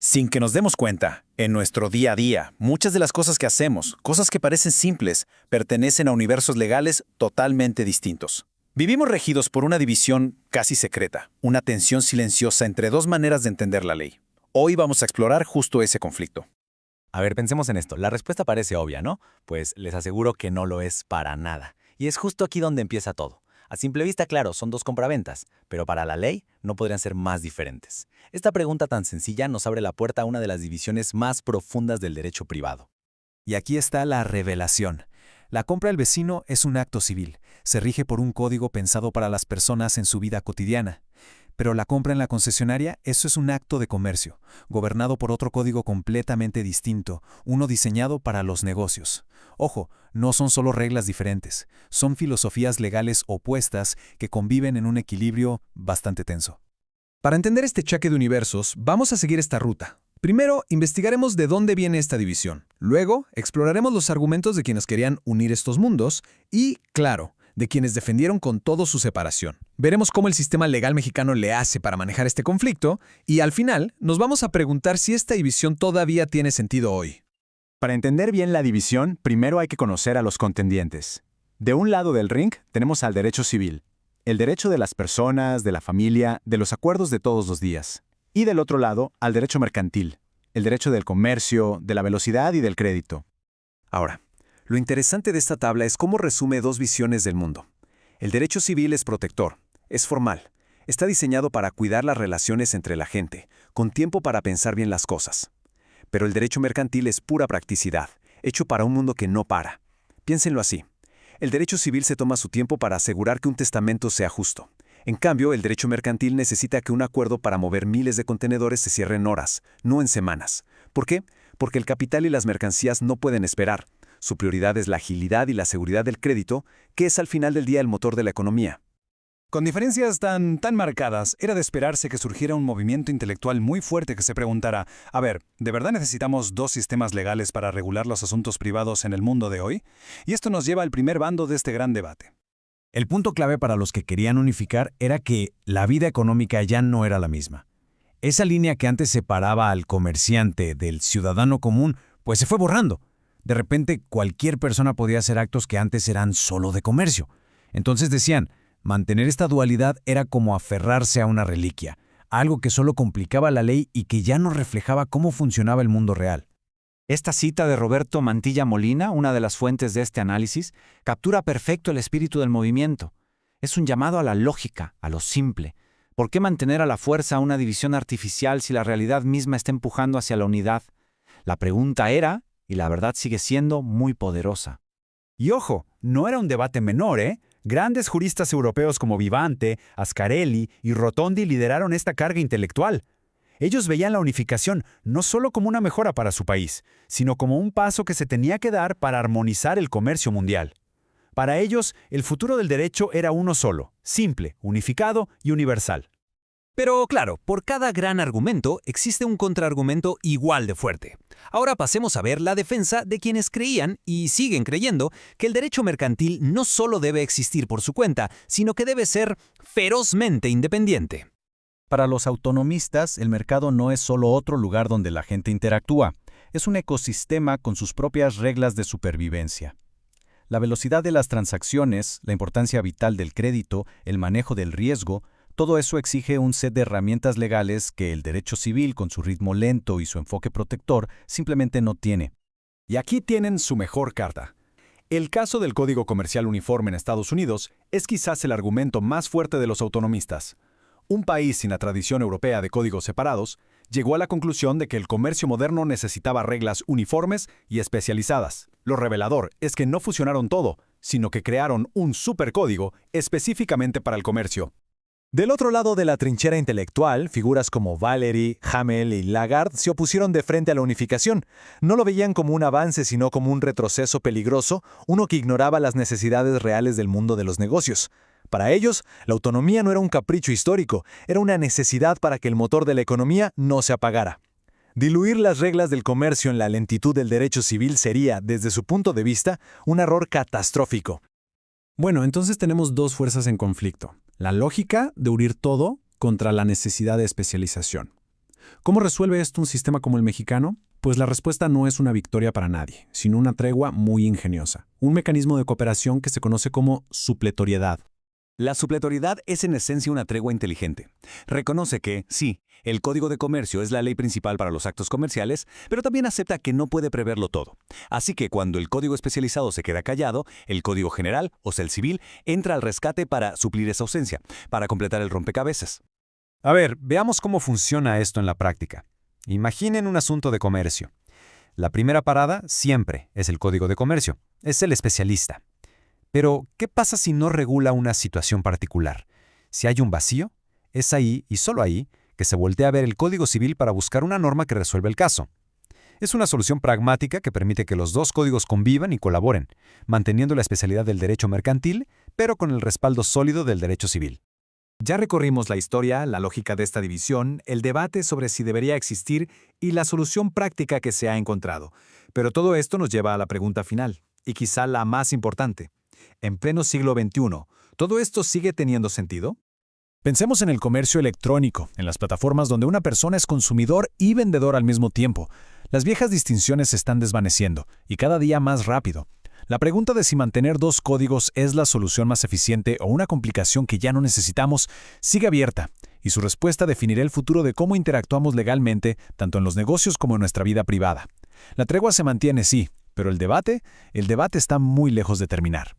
Sin que nos demos cuenta, en nuestro día a día, muchas de las cosas que hacemos, cosas que parecen simples, pertenecen a universos legales totalmente distintos. Vivimos regidos por una división casi secreta, una tensión silenciosa entre dos maneras de entender la ley. Hoy vamos a explorar justo ese conflicto. A ver, pensemos en esto. La respuesta parece obvia, ¿no? Pues les aseguro que no lo es para nada. Y es justo aquí donde empieza todo. A simple vista, claro, son dos compraventas, pero para la ley no podrían ser más diferentes. Esta pregunta tan sencilla nos abre la puerta a una de las divisiones más profundas del derecho privado. Y aquí está la revelación. La compra del vecino es un acto civil. Se rige por un código pensado para las personas en su vida cotidiana. Pero la compra en la concesionaria, eso es un acto de comercio, gobernado por otro código completamente distinto, uno diseñado para los negocios. Ojo, no son solo reglas diferentes, son filosofías legales opuestas que conviven en un equilibrio bastante tenso. Para entender este choque de universos, vamos a seguir esta ruta. Primero, investigaremos de dónde viene esta división. Luego, exploraremos los argumentos de quienes querían unir estos mundos y, claro, de quienes defendieron con todo su separación. Veremos cómo el sistema legal mexicano le hace para manejar este conflicto y, al final, nos vamos a preguntar si esta división todavía tiene sentido hoy. Para entender bien la división, primero hay que conocer a los contendientes. De un lado del ring tenemos al derecho civil, el derecho de las personas, de la familia, de los acuerdos de todos los días. Y del otro lado, al derecho mercantil, el derecho del comercio, de la velocidad y del crédito. Ahora, lo interesante de esta tabla es cómo resume dos visiones del mundo. El derecho civil es protector, es formal, está diseñado para cuidar las relaciones entre la gente, con tiempo para pensar bien las cosas. Pero el derecho mercantil es pura practicidad, hecho para un mundo que no para. Piénsenlo así. El derecho civil se toma su tiempo para asegurar que un testamento sea justo. En cambio, el derecho mercantil necesita que un acuerdo para mover miles de contenedores se cierre en horas, no en semanas. ¿Por qué? Porque el capital y las mercancías no pueden esperar. Su prioridad es la agilidad y la seguridad del crédito, que es al final del día el motor de la economía. Con diferencias tan marcadas, era de esperarse que surgiera un movimiento intelectual muy fuerte que se preguntara, a ver, ¿de verdad necesitamos dos sistemas legales para regular los asuntos privados en el mundo de hoy? Y esto nos lleva al primer bando de este gran debate. El punto clave para los que querían unificar era que la vida económica ya no era la misma. Esa línea que antes separaba al comerciante del ciudadano común, pues se fue borrando. De repente, cualquier persona podía hacer actos que antes eran solo de comercio. Entonces decían, mantener esta dualidad era como aferrarse a una reliquia, algo que solo complicaba la ley y que ya no reflejaba cómo funcionaba el mundo real. Esta cita de Roberto Mantilla Molina, una de las fuentes de este análisis, captura perfecto el espíritu del movimiento. Es un llamado a la lógica, a lo simple. ¿Por qué mantener a la fuerza una división artificial si la realidad misma está empujando hacia la unidad? La pregunta era, y la verdad sigue siendo, muy poderosa. Y ojo, no era un debate menor, ¿eh? Grandes juristas europeos como Vivante, Ascarelli y Rotondi lideraron esta carga intelectual. Ellos veían la unificación no solo como una mejora para su país, sino como un paso que se tenía que dar para armonizar el comercio mundial. Para ellos, el futuro del derecho era uno solo, simple, unificado y universal. Pero claro, por cada gran argumento existe un contraargumento igual de fuerte. Ahora pasemos a ver la defensa de quienes creían y siguen creyendo que el derecho mercantil no solo debe existir por su cuenta, sino que debe ser ferozmente independiente. Para los autonomistas, el mercado no es solo otro lugar donde la gente interactúa, es un ecosistema con sus propias reglas de supervivencia. La velocidad de las transacciones, la importancia vital del crédito, el manejo del riesgo, todo eso exige un set de herramientas legales que el derecho civil, con su ritmo lento y su enfoque protector, simplemente no tiene. Y aquí tienen su mejor carta. El caso del Código Comercial Uniforme en Estados Unidos es quizás el argumento más fuerte de los autonomistas. Un país sin la tradición europea de códigos separados llegó a la conclusión de que el comercio moderno necesitaba reglas uniformes y especializadas. Lo revelador es que no fusionaron todo, sino que crearon un supercódigo específicamente para el comercio. Del otro lado de la trinchera intelectual, figuras como Valery, Hamel y Lagarde se opusieron de frente a la unificación. No lo veían como un avance, sino como un retroceso peligroso, uno que ignoraba las necesidades reales del mundo de los negocios. Para ellos, la autonomía no era un capricho histórico, era una necesidad para que el motor de la economía no se apagara. Diluir las reglas del comercio en la lentitud del derecho civil sería, desde su punto de vista, un error catastrófico. Bueno, entonces tenemos dos fuerzas en conflicto. La lógica de unir todo contra la necesidad de especialización. ¿Cómo resuelve esto un sistema como el mexicano? Pues la respuesta no es una victoria para nadie, sino una tregua muy ingeniosa. Un mecanismo de cooperación que se conoce como supletoriedad. La supletoriedad es en esencia una tregua inteligente. Reconoce que, sí, el Código de Comercio es la ley principal para los actos comerciales, pero también acepta que no puede preverlo todo. Así que cuando el Código especializado se queda callado, el Código General, o sea el civil, entra al rescate para suplir esa ausencia, para completar el rompecabezas. A ver, veamos cómo funciona esto en la práctica. Imaginen un asunto de comercio. La primera parada siempre es el Código de Comercio, es el especialista. Pero, ¿qué pasa si no regula una situación particular? Si hay un vacío, es ahí, y solo ahí, que se voltea a ver el Código Civil para buscar una norma que resuelva el caso. Es una solución pragmática que permite que los dos códigos convivan y colaboren, manteniendo la especialidad del derecho mercantil, pero con el respaldo sólido del derecho civil. Ya recorrimos la historia, la lógica de esta división, el debate sobre si debería existir y la solución práctica que se ha encontrado. Pero todo esto nos lleva a la pregunta final, y quizá la más importante. En pleno siglo XXI, ¿todo esto sigue teniendo sentido? Pensemos en el comercio electrónico, en las plataformas donde una persona es consumidor y vendedor al mismo tiempo. Las viejas distinciones se están desvaneciendo, y cada día más rápido. La pregunta de si mantener dos códigos es la solución más eficiente o una complicación que ya no necesitamos sigue abierta, y su respuesta definirá el futuro de cómo interactuamos legalmente, tanto en los negocios como en nuestra vida privada. La tregua se mantiene, sí, pero el debate está muy lejos de terminar.